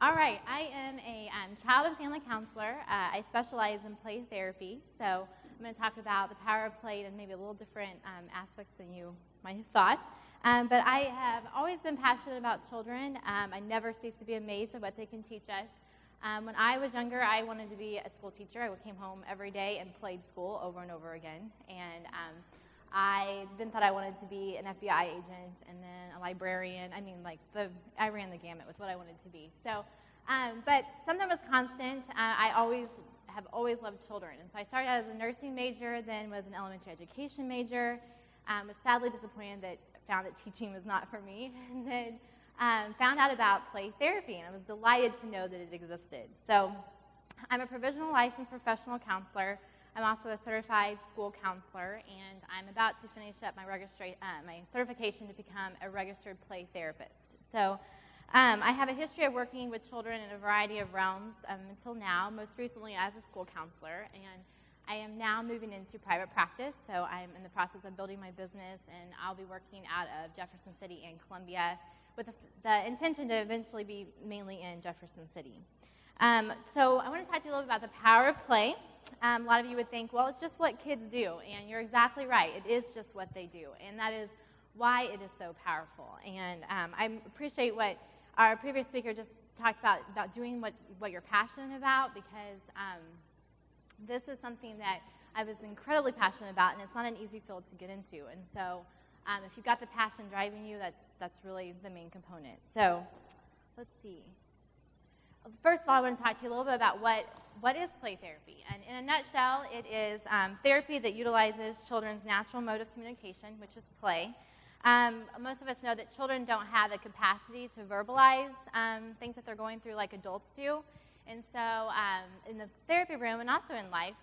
All right, I am a child and family counselor. I specialize in play therapy, so I'm going to talk about the power of play and maybe a little different aspects than you might have thought. But I have always been passionate about children. I never cease to be amazed at what they can teach us. When I was younger, I wanted to be a school teacher. I came home every day and played school over and over again. And I then thought I wanted to be an FBI agent and then a librarian. I ran the gamut with what I wanted to be. So, but something was constant. I have always loved children. And so I started out as a nursing major, then was an elementary education major. Was sadly disappointed that found that teaching was not for me. And then found out about play therapy, and I was delighted to know that it existed. So I'm a provisional licensed professional counselor. I'm also a certified school counselor, and I'm about to finish up my certification to become a registered play therapist. So I have a history of working with children in a variety of realms until now, most recently as a school counselor, and I am now moving into private practice, so I'm in the process of building my business, and I'll be working out of Jefferson City and Columbia with the intention to eventually be mainly in Jefferson City. So I want to talk to you a little bit about the power of play. A lot of you would think, well, it's just what kids do, and you're exactly right. It is just what they do, and that is why it is so powerful. And I appreciate what our previous speaker just talked about doing what you're passionate about, because this is something that I was incredibly passionate about, and it's not an easy field to get into. And so if you've got the passion driving you, that's really the main component. So let's see. First of all, I want to talk to you a little bit about what is play therapy. And in a nutshell, it is therapy that utilizes children's natural mode of communication, which is play. Most of us know that children don't have the capacity to verbalize things that they're going through like adults do. And so in the therapy room and also in life,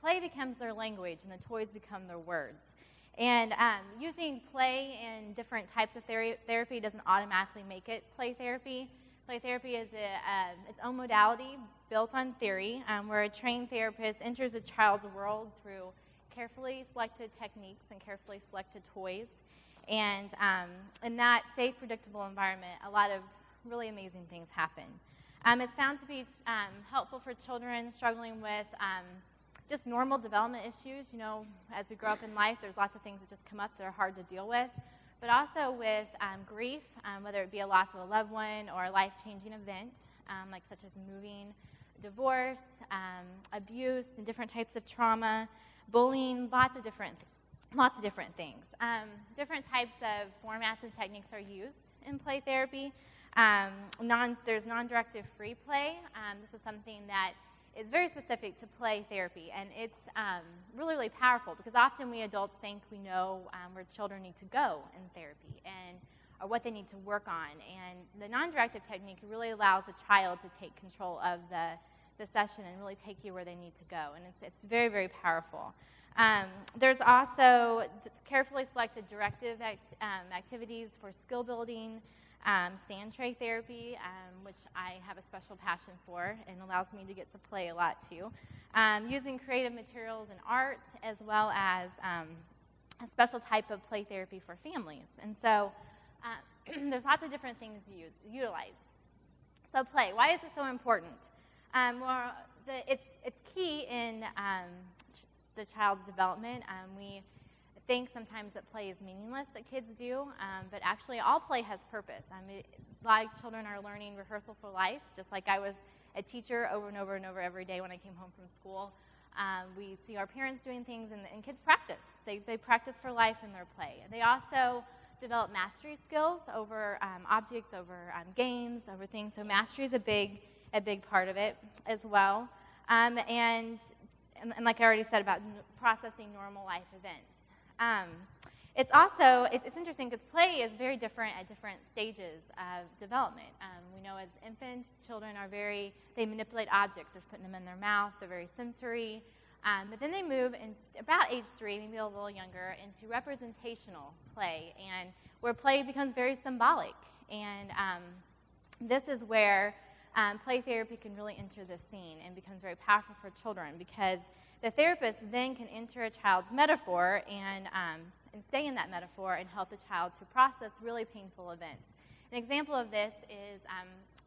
play becomes their language and the toys become their words. And using play in different types of therapy doesn't automatically make it play therapy. Play therapy is its own modality built on theory, where a trained therapist enters a child's world through carefully selected techniques and carefully selected toys. And in that safe, predictable environment, a lot of really amazing things happen. It's found to be helpful for children struggling with just normal development issues. You know, as we grow up in life, there's lots of things that just come up that are hard to deal with. But also with grief, whether it be a loss of a loved one or a life-changing event, like such as moving, divorce, abuse, and different types of trauma, bullying, lots of different things. Different types of formats and techniques are used in play therapy. There's non-directive free play. This is something that is very specific to play therapy, and it's really, really powerful because often we adults think we know where children need to go in therapy or what they need to work on. And the non-directive technique really allows a child to take control of the session and really take you where they need to go, and it's very, very powerful. There's also carefully selected directive activities for skill building, sand tray therapy, which I have a special passion for and allows me to get to play a lot too. Using creative materials and art, as well as a special type of play therapy for families. And so there's lots of different things you utilize. So play, why is it so important? Well, it's key in the child's development. We think sometimes that play is meaningless that kids do, but actually all play has purpose. Like children are learning rehearsal for life, just like I was a teacher over and over and over every day when I came home from school. We see our parents doing things, and kids practice. They practice for life in their play. They also develop mastery skills over objects, over games, over things. So mastery is a big part of it as well. And like I already said about processing normal life events. It's interesting because play is very different at different stages of development. We know as infants, children they manipulate objects. They're putting them in their mouth. They're very sensory. But then they move in about age 3, maybe a little younger, into representational play, and where play becomes very symbolic. And this is where play therapy can really enter the scene and becomes very powerful for children, because the therapist then can enter a child's metaphor and stay in that metaphor and help the child to process really painful events. An example of this is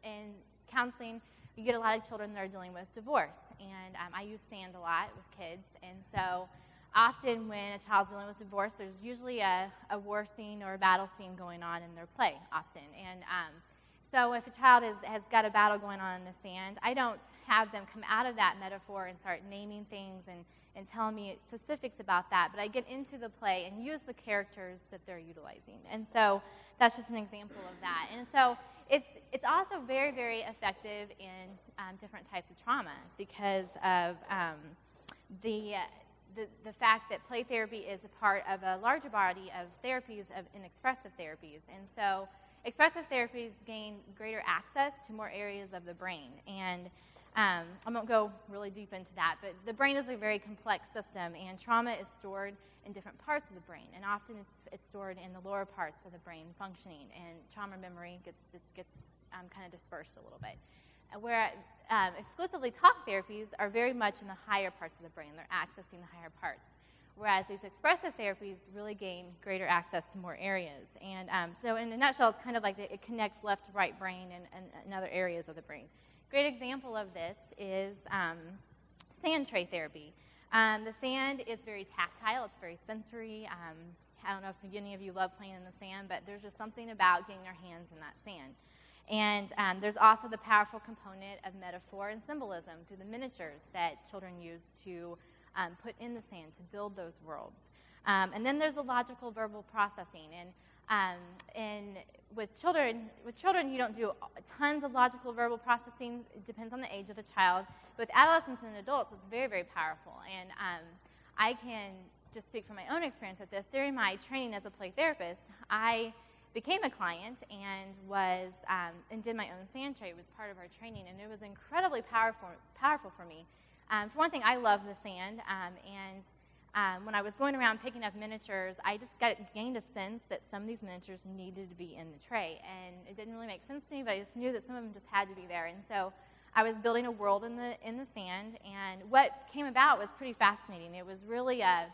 in counseling, you get a lot of children that are dealing with divorce, and I use sand a lot with kids, and so often when a child's dealing with divorce, there's usually a war scene or a battle scene going on in their play often, and so if a child has got a battle going on in the sand, I don't have them come out of that metaphor and start naming things and telling me specifics about that, but I get into the play and use the characters that they're utilizing. And so that's just an example of that. And so it's also very, very effective in different types of trauma because of the fact that play therapy is a part of a larger body of therapies in expressive therapies. And so expressive therapies gain greater access to more areas of the brain. And I won't go really deep into that, but the brain is a very complex system, and trauma is stored in different parts of the brain, and often it's stored in the lower parts of the brain functioning, and trauma memory gets kind of dispersed a little bit. Where exclusively talk therapies are very much in the higher parts of the brain. They're accessing the higher parts. Whereas these expressive therapies really gain greater access to more areas. And so in a nutshell, it's kind of like it connects left to right brain and other areas of the brain. Great example of this is sand tray therapy. The sand is very tactile. It's very sensory. I don't know if any of you love playing in the sand, but there's just something about getting your hands in that sand. And there's also the powerful component of metaphor and symbolism through the miniatures that children use to put in the sand to build those worlds. And then there's the logical verbal processing. And with children, you don't do tons of logical verbal processing. It depends on the age of the child. With adolescents and adults, it's very, very powerful. And I can just speak from my own experience with this. During my training as a play therapist, I became a client and did my own sand tray. It was part of our training, and it was incredibly powerful for me. For one thing, I love the sand, and when I was going around picking up miniatures, I just gained a sense that some of these miniatures needed to be in the tray, and it didn't really make sense to me, but I just knew that some of them just had to be there. And so I was building a world in the sand, and what came about was pretty fascinating. It was really a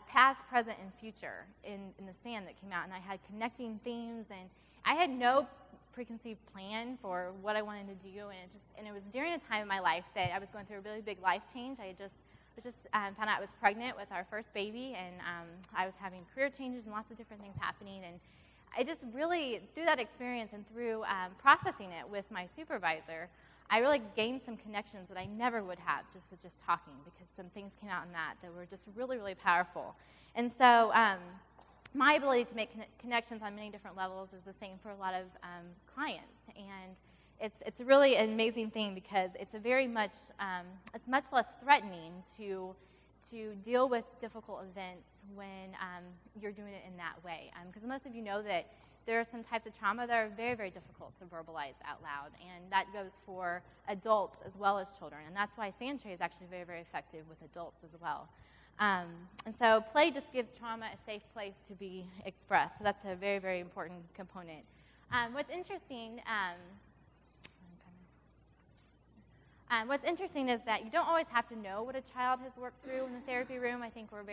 past, present, and future in the sand that came out, and I had connecting themes, and I had no preconceived plan for what I wanted to do, and it was during a time in my life that I was going through a really big life change. I just found out I was pregnant with our first baby, and I was having career changes and lots of different things happening, and I just really, through that experience and through processing it with my supervisor, I really gained some connections that I never would have just talking, because some things came out in that were just really, really powerful. And so my ability to make connections on many different levels is the same for a lot of clients, and it's really an amazing thing because it's it's much less threatening to deal with difficult events when you're doing it in that way. Because most of you know that there are some types of trauma that are very, very difficult to verbalize out loud, and that goes for adults as well as children, and that's why sand tray is actually very, very effective with adults as well. And so play just gives trauma a safe place to be expressed, so that's a very, very important component. What's interesting is that you don't always have to know what a child has worked through in the therapy room. I think we're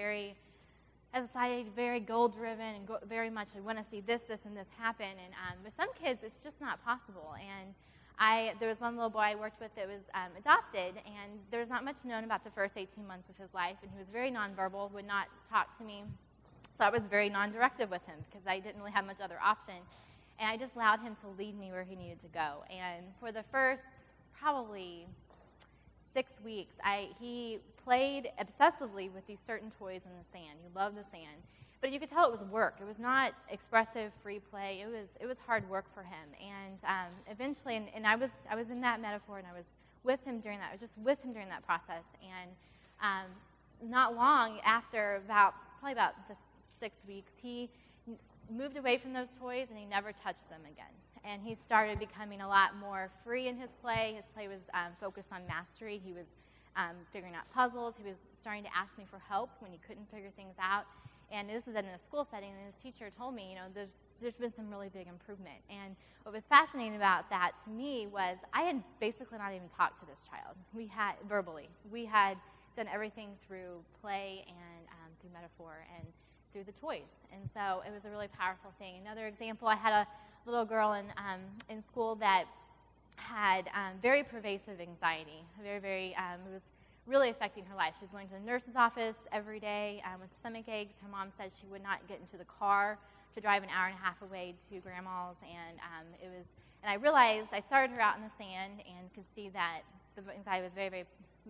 as a society, very goal-driven and very much we want to see this, and this happen. And with some kids, it's just not possible. And there was one little boy I worked with that was adopted, and there was not much known about the first 18 months of his life, and he was very nonverbal, would not talk to me. So I was very non-directive with him because I didn't really have much other option. And I just allowed him to lead me where he needed to go. And for the first probably 6 weeks, he played obsessively with these certain toys in the sand. He loved the sand. But you could tell it was work. It was not expressive, free play. It was hard work for him. And eventually, and I was in that metaphor, and I was with him during that. I was just with him during that process. And not long after, probably about the 6 weeks, he moved away from those toys, and he never touched them again. And he started becoming a lot more free in his play. His play was focused on mastery. He was figuring out puzzles. He was starting to ask me for help when he couldn't figure things out. And this was in a school setting, and his teacher told me, there's been some really big improvement. And what was fascinating about that to me was I had basically not even talked to this child. We had done everything through play and through metaphor and through the toys. And so it was a really powerful thing. Another example, I had a little girl in school that had very pervasive anxiety. It was really affecting her life. She was going to the nurse's office every day with stomach aches. Her mom said she would not get into the car to drive an hour and a half away to grandma's, and I realized, I started her out in the sand and could see that the anxiety was very,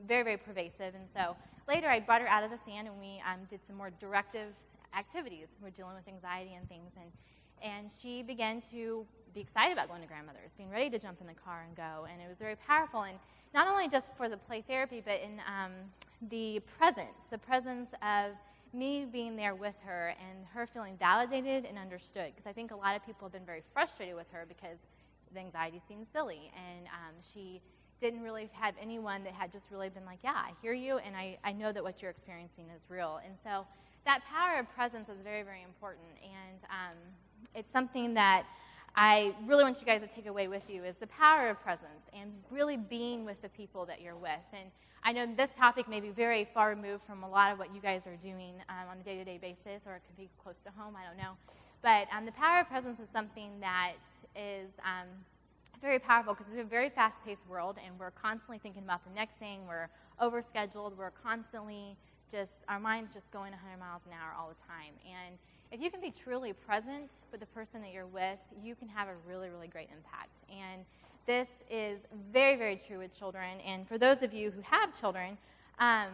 very pervasive. And so later I brought her out of the sand, and we did some more directive activities. We're dealing with anxiety and things, and she began to be excited about going to grandmother's, being ready to jump in the car and go, and it was very powerful. And not only just for the play therapy, but in the presence of me being there with her and her feeling validated and understood. Because I think a lot of people have been very frustrated with her because the anxiety seemed silly, and she didn't really have anyone that had just really been like, yeah, I hear you, and I know that what you're experiencing is real. And so that power of presence is very, very important, and it's something that I really want you guys to take away with you, is the power of presence and really being with the people that you're with. And I know this topic may be very far removed from a lot of what you guys are doing on a day-to-day basis, or it could be close to home, I don't know. But the power of presence is something that is very powerful, because we're in a very fast-paced world, and we're constantly thinking about the next thing. We're overscheduled. We're constantly our mind's just going 100 miles an hour all the time. And if you can be truly present with the person that you're with, you can have a really, really great impact. And this is very, very true with children. And for those of you who have children, I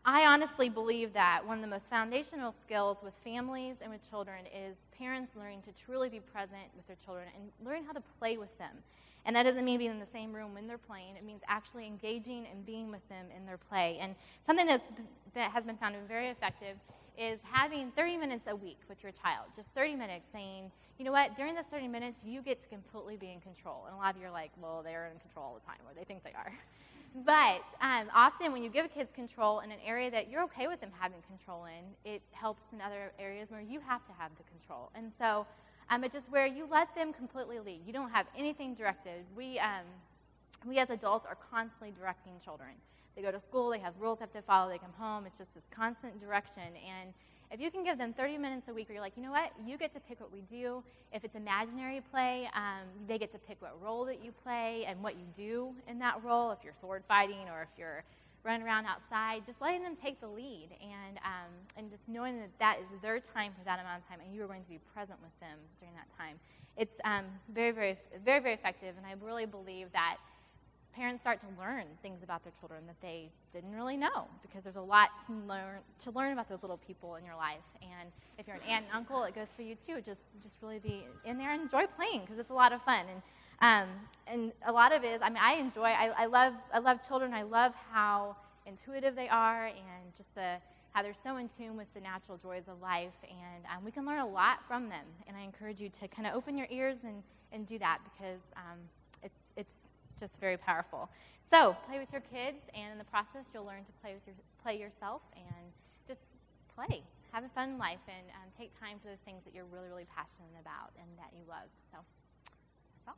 honestly believe that one of the most foundational skills with families and with children is parents learning to truly be present with their children and learn how to play with them. And that doesn't mean being in the same room when they're playing. It means actually engaging and being with them in their play. And something that has been found to be very effective is having 30 minutes a week with your child. Just 30 minutes saying, you know what, during this 30 minutes, you get to completely be in control. And a lot of you are like, well, they're in control all the time, or they think they are. But often when you give kids control in an area that you're okay with them having control in, it helps in other areas where you have to have the control. And so it's just where you let them completely lead. You don't have anything directed. We as adults are constantly directing children. They go to school, they have rules they have to follow, they come home. It's just this constant direction. And if you can give them 30 minutes a week where you're like, you know what, you get to pick what we do. If it's imaginary play, they get to pick what role that you play and what you do in that role, if you're sword fighting or if you're running around outside, just letting them take the lead and just knowing that that is their time for that amount of time and you are going to be present with them during that time. It's very, very, very, very effective, and I really believe that parents start to learn things about their children that they didn't really know, because there's a lot to learn about those little people in your life. And if you're an aunt and uncle, it goes for you too. Just really be in there and enjoy playing, because it's a lot of fun. And a lot of it is, I love children. I love how intuitive they are, and just how they're so in tune with the natural joys of life. And we can learn a lot from them. And I encourage you to kind of open your ears and do that, because it's just very powerful. So play with your kids, and in the process, you'll learn to play yourself, and just play. Have a fun life, and take time for those things that you're really, really passionate about and that you love. So that's all.